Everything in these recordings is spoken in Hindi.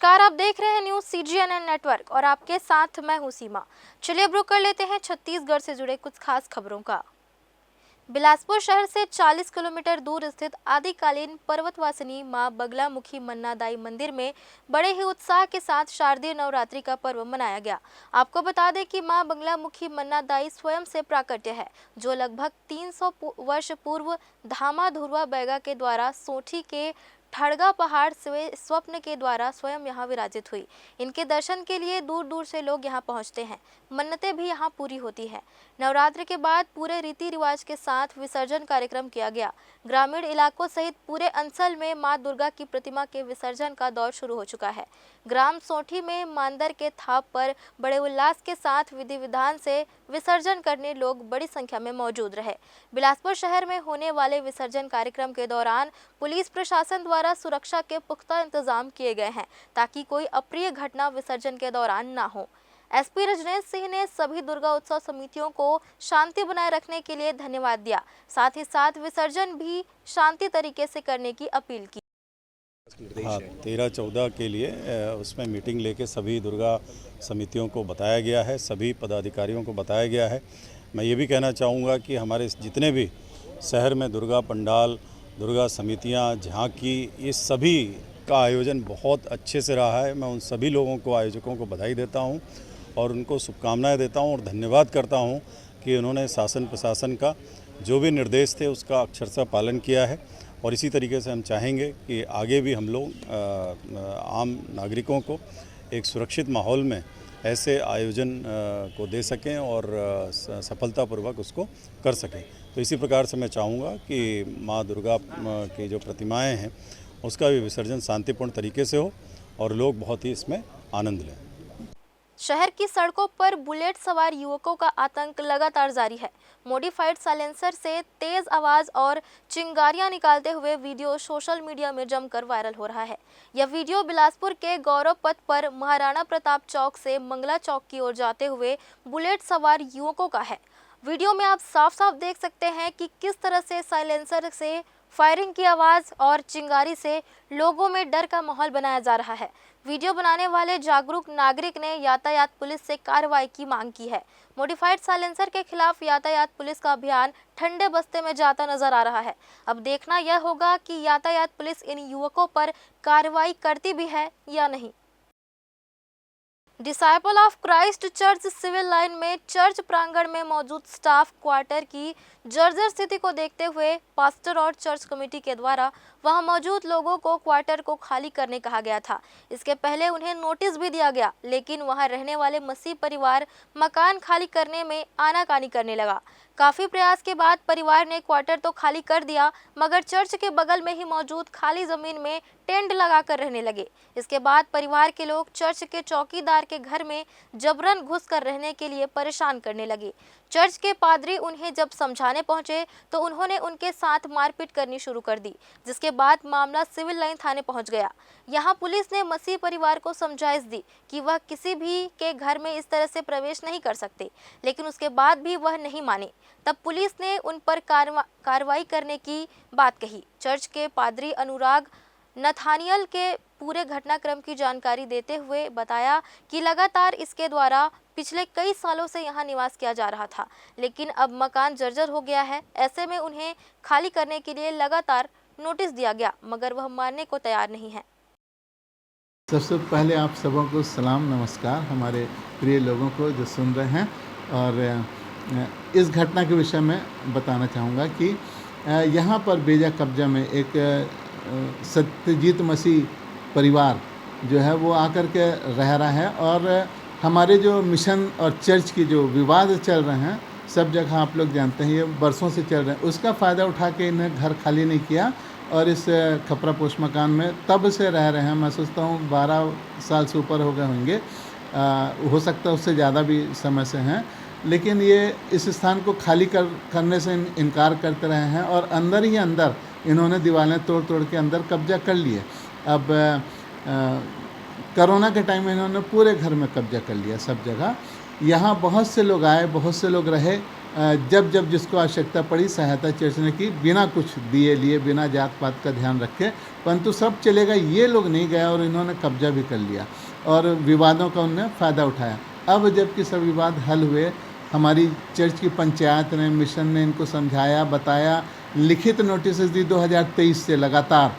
नमस्कार, आप देख रहे हैं न्यूज CGNN नेटवर्क और आपके साथ मैं हूं सीमा। चलिए ब्रेक कर लेते हैं छत्तीसगढ़ से जुड़े कुछ खास खबरों का। बिलासपुर शहर से 40 किलोमीटर दूर स्थित आदिकालीन पर्वतवासिनी मां बगलामुखी मन्नादाई मंदिर में बड़े ही उत्साह के साथ शारदीय नवरात्रि का पर्व मनाया गया। आपको बता दें कि मां बगलामुखी मन्नादाई स्वयं से प्राकट्य है, जो लगभग 300 वर्ष पूर्व धामा धुरवा बैगा के द्वारा सोठी के ठड़गा पहाड़ से स्वप्न के द्वारा स्वयं यहाँ विराजित हुई। इनके दर्शन के लिए दूर दूर से लोग यहाँ पहुँचते हैं। मन्नतें भी यहाँ पूरी होती है। नवरात्र के बाद पूरे रीति रिवाज के साथ विसर्जन कार्यक्रम किया गया। ग्रामीण इलाकों सहित पूरे अंचल में मां दुर्गा की प्रतिमा के विसर्जन का दौर शुरू हो चुका है। ग्राम सोठी में मांदर के थाप पर बड़े उल्लास के साथ विधि विधान से विसर्जन करने लोग बड़ी संख्या में मौजूद रहे। बिलासपुर शहर में होने वाले विसर्जन कार्यक्रम के दौरान पुलिस प्रशासन द्वारा सुरक्षा के पुख्ता इंतजाम किए गए हैं, ताकि कोई अप्रिय घटना विसर्जन के दौरान ना हो। SP रजनेश सिंह ने सभी दुर्गा उत्सव समितियों को शांति बनाए रखने के लिए धन्यवाद दिया। साथ ही साथ विसर्जन भी शांति तरीके से करने की अपील की। हाँ, 13-14 के लिए उसमें मीटिंग लेके सभी दुर्गा समितियों को बताया गया है, सभी पदाधिकारियों को बताया गया है। मैं ये भी कहना चाहूँगा कि हमारे जितने भी शहर में दुर्गा पंडाल, दुर्गा समितियाँ, झांकी, ये सभी का आयोजन बहुत अच्छे से रहा है। मैं उन सभी लोगों को, आयोजकों को बधाई देता हूँ और उनको शुभकामनाएं देता हूँ और धन्यवाद करता हूँ कि उन्होंने शासन प्रशासन का जो भी निर्देश थे उसका अक्षरशः पालन किया है। और इसी तरीके से हम चाहेंगे कि आगे भी हम लोग आम नागरिकों को एक सुरक्षित माहौल में ऐसे आयोजन को दे सकें और सफलतापूर्वक उसको कर सकें। तो इसी प्रकार से मैं चाहूँगा कि माँ दुर्गा की जो प्रतिमाएं हैं उसका भी विसर्जन शांतिपूर्ण तरीके से हो और लोग बहुत ही इसमें आनंद लें। शहर की सड़कों पर बुलेट सवार युवकों का आतंक लगातार जारी है। मॉडिफाइड साइलेंसर से तेज आवाज और चिंगारियां निकालते हुए वीडियो सोशल मीडिया में जमकर वायरल हो रहा है। यह वीडियो बिलासपुर के गौरव पथ पर महाराणा प्रताप चौक से मंगला चौक की ओर जाते हुए बुलेट सवार युवकों का है। वीडियो में आप साफ साफ देख सकते हैं कि किस तरह से साइलेंसर से फायरिंग की आवाज और चिंगारी से लोगों में डर का माहौल बनाया जा रहा है। वीडियो बनाने वाले जागरूक नागरिक ने यातायात पुलिस से कार्रवाई की मांग की है। मॉडिफाइड साइलेंसर के खिलाफ यातायात पुलिस का अभियान ठंडे बस्ते में जाता नजर आ रहा है। अब देखना यह होगा कि यातायात पुलिस इन युवकों पर कार्रवाई करती भी है या नहीं। Disciple of Christ church civil line में चर्च प्रांगण में मौजूद स्टाफ क्वार्टर की जर्जर स्थिति को देखते हुए पास्टर और चर्च कमेटी के द्वारा वहां मौजूद लोगों को क्वार्टर को खाली करने कहा गया था। इसके पहले उन्हें नोटिस भी दिया गया, लेकिन वहां रहने वाले मसीह परिवार मकान खाली करने में आनाकानी करने लगा। काफी प्रयास के बाद परिवार ने क्वार्टर तो खाली कर दिया, मगर चर्च के बगल में ही मौजूद खाली जमीन में टेंट लगाकर रहने लगे। इसके बाद परिवार के लोग चर्च के चौकीदार के घर में जबरन घुसकर रहने के लिए परेशान करने लगे। चर्च के पादरी उन्हें जब समझाने पहुंचे तो उन्होंने उनके साथ मारपीट करनी शुरू कर दी, जिसके बाद मामला सिविल लाइन थाने पहुंच गया। यहां पुलिस ने मसीह परिवार को समझाइश दी कि वह किसी भी के घर में इस तरह से प्रवेश नहीं कर सकते, लेकिन उसके बाद भी वह नहीं माने। तब पुलिस ने उन पर कार्रवाई करने की बात कही। चर्च के पादरी अनुराग नथानियल के पूरे घटनाक्रम की जानकारी देते हुए बताया कि लगातार इसके द्वारा पिछले कई सालों से यहाँ निवास किया जा रहा था, लेकिन अब मकान जर्जर हो गया है। ऐसे में उन्हें खाली करने के लिए लगातार नोटिस दिया गया, मगर वह मानने को तैयार नहीं है। सबसे पहले आप सबों को सलाम नमस्कार, हमारे प्रिय लोगों को जो सुन रहे हैं। और इस घटना के विषय में बताना चाहूँगा कि यहाँ पर बेजा कब्जा में एक सत्यजीत मसीह परिवार जो है वो आकर के रह रहा है। और हमारे जो मिशन और चर्च की जो विवाद चल रहे हैं, सब जगह आप लोग जानते हैं ये बरसों से चल रहे हैं, उसका फ़ायदा उठा के इन्हें घर खाली नहीं किया और इस खपरा पोस्ट मकान में तब से रह रहे हैं। मैं सोचता हूँ 12 साल से ऊपर हो गए होंगे, हो सकता है उससे ज़्यादा भी समय से हैं, लेकिन ये इस स्थान को खाली करने से इनकार करते रहे हैं और अंदर ही अंदर इन्होंने दीवारें तोड़ तोड़ के अंदर कब्जा कर लिए। अब कोरोना के टाइम में इन्होंने पूरे घर में कब्जा कर लिया, सब जगह। यहाँ बहुत से लोग आए, बहुत से लोग रहे, जब जब जिसको आवश्यकता पड़ी सहायता चर्च ने की, बिना कुछ दिए लिए, बिना जात पात का ध्यान रखे। परंतु सब चलेगा, ये लोग नहीं गए और इन्होंने कब्जा भी कर लिया और विवादों का उन्होंने फ़ायदा उठाया। अब जबकि सब विवाद हल हुए, हमारी चर्च की पंचायत ने, मिशन ने इनको समझाया, बताया, लिखित नोटिस दी 2023 से लगातार।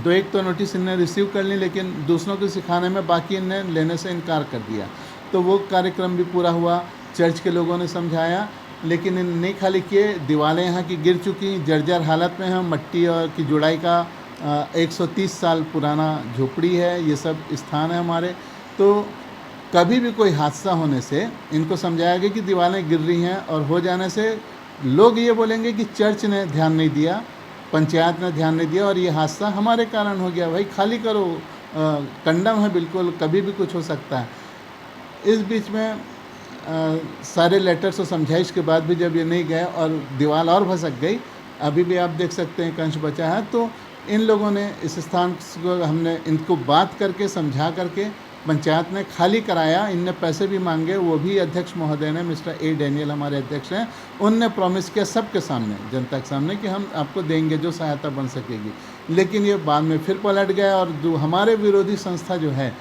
2-1 तो नोटिस इनने रिसीव कर ली, लेकिन दूसरों को सिखाने में बाकी इनने लेने से इनकार कर दिया। तो वो कार्यक्रम भी पूरा हुआ, चर्च के लोगों ने समझाया, लेकिन इन नहीं खाली किए। दीवारें यहाँ की गिर चुकी, जर्जर हालत में हैं, मट्टी और की जुड़ाई का 130 साल पुराना झोपड़ी है, ये सब स्थान है हमारे। तो कभी भी कोई हादसा होने से इनको समझाया गया कि दीवारें गिर रही हैं, और हो जाने से लोग ये बोलेंगे कि चर्च ने ध्यान नहीं दिया, पंचायत ने ध्यान नहीं दिया और ये हादसा हमारे कारण हो गया। भाई खाली करो, कंडम है बिल्कुल, कभी भी कुछ हो सकता है। इस बीच में सारे लेटर्स और समझाइश के बाद भी जब ये नहीं गए और दीवार और भसक गई, अभी भी आप देख सकते हैं कंश बचा है। तो इन लोगों ने इस स्थान को, हमने इनको बात करके समझा करके पंचायत ने खाली कराया। इनने पैसे भी मांगे, वो भी अध्यक्ष महोदय ने, मिस्टर ए डैनियल हमारे अध्यक्ष हैं, उनने प्रॉमिस किया सबके सामने, जनता के सामने, कि हम आपको देंगे जो सहायता बन सकेगी। लेकिन ये बाद में फिर पलट गया और जो हमारे विरोधी संस्था जो है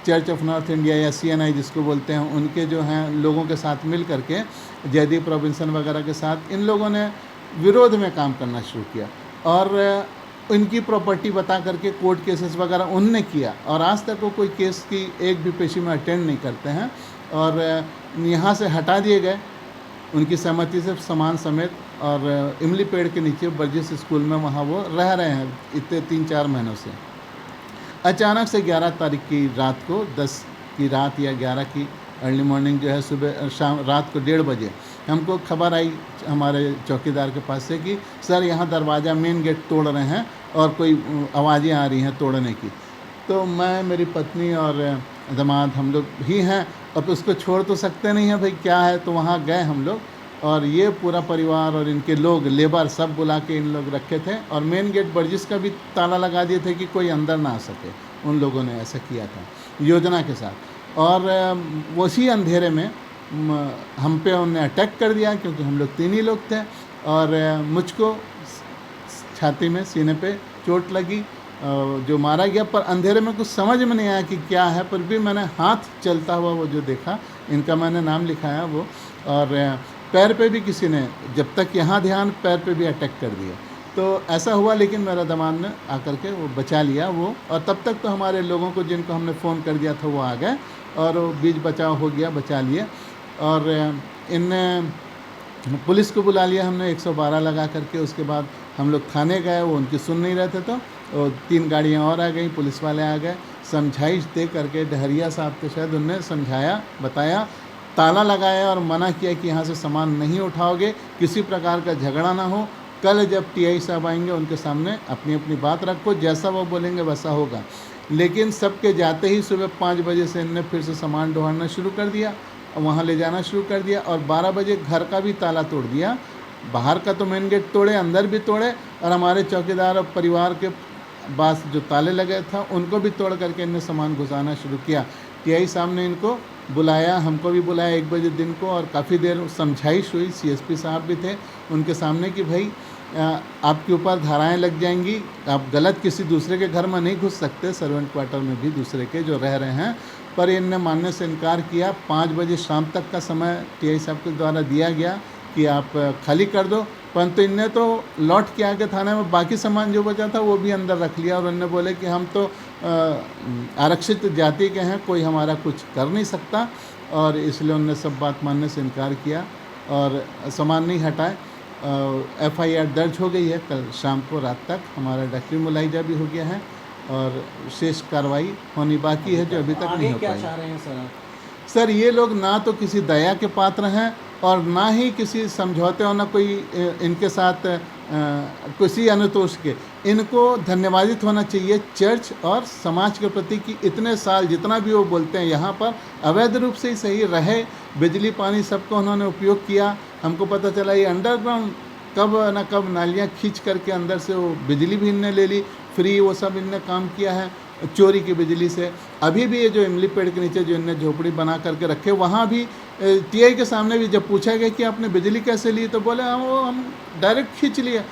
चर्च ऑफ नॉर्थ इंडिया या CNI जिसको बोलते हैं, उनके जो हैं लोगों के साथ मिल करके, जयदीप रॉबिन्सन वगैरह के साथ, इन लोगों ने विरोध में काम करना शुरू किया और इनकी प्रॉपर्टी बता करके कोर्ट केसेस वगैरह उनने किया। और आज तक वो कोई केस की एक भी पेशी में अटेंड नहीं करते हैं और यहाँ से हटा दिए गए उनकी सहमति से, सामान समेत। और इमली पेड़ के नीचे बर्जिस स्कूल में वहाँ वो रह रहे हैं इतने 3-4 महीनों से। अचानक से 11 तारीख की रात को, 10 की रात या 11 की अर्ली मॉर्निंग जो है, सुबह शाम रात को 1:30 बजे हमको खबर आई हमारे चौकीदार के पास से कि सर यहाँ दरवाज़ा मेन गेट तोड़ रहे हैं और कोई आवाज़ें आ रही हैं तोड़ने की। तो मैं, मेरी पत्नी और दामाद, हम लोग ही हैं, अब उसको छोड़ तो सकते नहीं हैं भाई, क्या है। तो वहाँ गए हम लोग और ये पूरा परिवार और इनके लोग, लेबर सब बुला के इन लोग रखे थे और मेन गेट बर्जिस का भी ताला लगा दिए थे कि कोई अंदर ना आ सके। उन लोगों ने ऐसा किया था योजना के साथ। और उसी अंधेरे में हम पे उन्होंने अटैक कर दिया, क्योंकि हम लोग 3 ही लोग थे और मुझको छाती में, सीने पे चोट लगी, जो मारा गया। पर अंधेरे में कुछ समझ में नहीं आया कि क्या है, पर भी मैंने हाथ चलता हुआ वो जो देखा, इनका मैंने नाम लिखाया वो, और पैर पे भी किसी ने, जब तक यहाँ ध्यान, पैर पे भी अटैक कर दिया। तो ऐसा हुआ, लेकिन मेरा दामाद ने आकर के वो बचा लिया वो। और तब तक तो हमारे लोगों को, जिनको हमने फ़ोन कर दिया था, वो आ गए और वो बीच बचाव हो गया, बचा लिए। और इनने पुलिस को बुला लिया हमने 112 लगा करके। उसके बाद हम लोग थाने गए, वो उनकी सुन नहीं रहे थे, तो 3 गाड़ियाँ और आ गई, पुलिस वाले आ गए, समझाइश दे करके, डहरिया साहब थे शायद, उनने समझाया, बताया, ताला लगाया और मना किया कि यहाँ से सामान नहीं उठाओगे, किसी प्रकार का झगड़ा ना हो। कल जब TI साहब आएंगे उनके सामने अपनी अपनी बात रखो, जैसा वो बोलेंगे वैसा होगा। लेकिन सबके जाते ही सुबह 5 बजे से इनने फिर से सामान ढोना शुरू कर दिया, वहाँ ले जाना शुरू कर दिया। और 12 बजे घर का भी ताला तोड़ दिया, बाहर का तो मेन गेट तोड़े, अंदर भी तोड़े, और हमारे चौकीदार और परिवार के पास जो ताले लगे था उनको भी तोड़ करके इनने सामान घुसाना शुरू किया। TI साहब ने इनको बुलाया, हमको भी बुलाया 1 बजे दिन को, और काफ़ी देर समझाइश हुई। CSP साहब भी थे उनके सामने कि भाई आपके ऊपर धाराएं लग जाएंगी, आप गलत किसी दूसरे के घर में नहीं घुस सकते, सर्वेंट क्वार्टर में भी दूसरे के जो रह रहे हैं। पर इनने मानने से इनकार किया। 5 बजे शाम तक का समय TI साहब के द्वारा दिया गया कि आप खाली कर दो, परंतु इनने तो लौट के आके थाने में बाकी सामान जो बचा था वो भी अंदर रख लिया। और इनने बोले कि हम तो आरक्षित जाति के हैं, कोई हमारा कुछ कर नहीं सकता, और इसलिए उनने सब बात मानने से इनकार किया और सामान नहीं हटाए। FIR दर्ज हो गई है, कल शाम को रात तक हमारा डॉक्टरी मुलाहिजा भी हो गया है और शेष कार्रवाई होनी बाकी है जो अभी तक नहीं हो पाई। चाह रहे हैं सर, ये लोग ना तो किसी दया के पात्र हैं और ना ही किसी समझौते और ना कोई इनके साथ किसी अनुतोष के। इनको धन्यवादित होना चाहिए चर्च और समाज के प्रति कि इतने साल जितना भी वो बोलते हैं यहाँ पर अवैध रूप से ही सही रहे, बिजली पानी सबको उन्होंने उपयोग किया। हमको पता चला ये अंडरग्राउंड कब नालियाँ खींच करके अंदर से वो बिजली भी इनने ले ली, फ्री वो सब इनने काम किया है। चोरी की बिजली से। अभी भी ये जो इमली पेड़ के नीचे जो इनने झोपड़ी बना करके रखे, वहाँ भी टीआई के सामने भी जब पूछा गया कि आपने बिजली कैसे ली, तो बोले हम डायरेक्ट खींच लिए।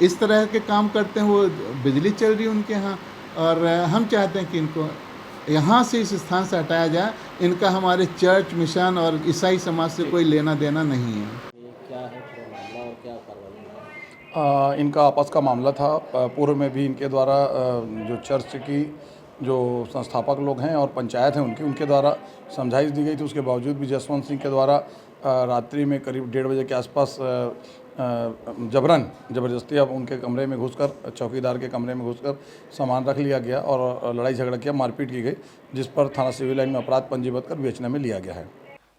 इस तरह के काम करते हैं, वो बिजली चल रही है उनके यहाँ। और हम चाहते हैं कि इनको यहाँ से, इस स्थान से हटाया जाए। इनका हमारे चर्च, मिशन और ईसाई समाज से कोई लेना देना नहीं है। क्या है पूरा मामला और क्या कार्रवाई है? इनका आपस का मामला था। पूर्व में भी इनके द्वारा जो चर्च की जो संस्थापक लोग हैं और पंचायत हैं उनके द्वारा समझाइश दी गई थी। उसके बावजूद भी जसवंत सिंह के द्वारा रात्रि में करीब 1:30 बजे के आसपास ज़बरदस्ती अब उनके कमरे में घुसकर, चौकीदार के कमरे में घुसकर सामान रख लिया गया और लड़ाई झगड़ा किया, मारपीट की गई, जिस पर थाना सिविल लाइन में अपराध पंजीबद्ध कर विवेचना में लिया गया है।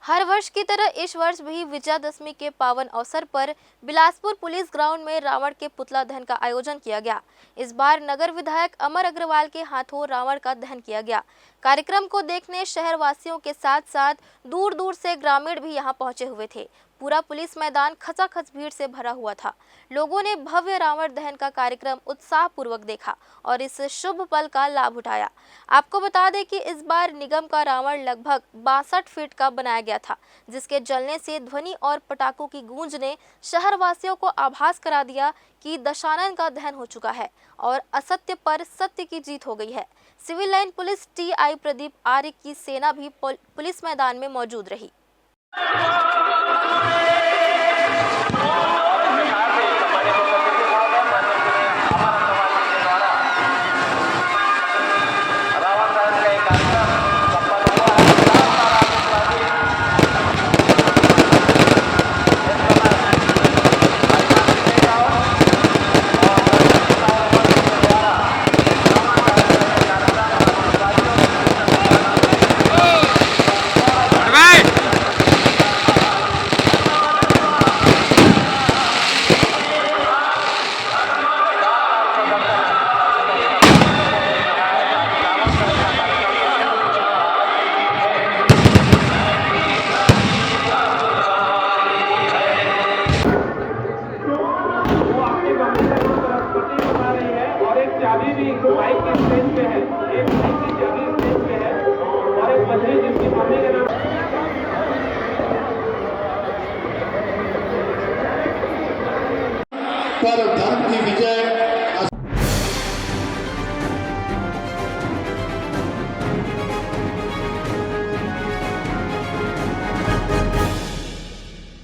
हर वर्ष की तरह इस वर्ष भी विजयादशमी के पावन अवसर पर बिलासपुर पुलिस ग्राउंड में रावण के पुतला दहन का आयोजन किया गया। इस बार नगर विधायक अमर अग्रवाल के हाथों रावण का दहन किया गया। कार्यक्रम को देखने शहर वासियों के साथ साथ दूर दूर से ग्रामीण भी यहां पहुंचे हुए थे। पूरा पुलिस मैदान खचाखच भीड़ से भरा हुआ था। लोगों ने भव्य रावण दहन का कार्यक्रम उत्साहपूर्वक देखा और इस शुभ पल का लाभ उठाया। आपको बता दें कि इस बार निगम का रावण लगभग 62 फीट का बनाया गया था, जिसके जलने से ध्वनि और पटाखों की गूंज ने शहरवासियों को आभास करा दिया कि दशानन का दहन हो चुका है और असत्य पर सत्य की जीत हो गई है। Civil line police TI Pradeep Arya की सेना भी पुलिस मैदान में मौजूद रही। चाबी भी बाइक के स्टेज पे है, एक बाइक की चाबी स्टेज पे है और एक बच्ची जिसकी मम्मी के नाम पर धर्म की विजय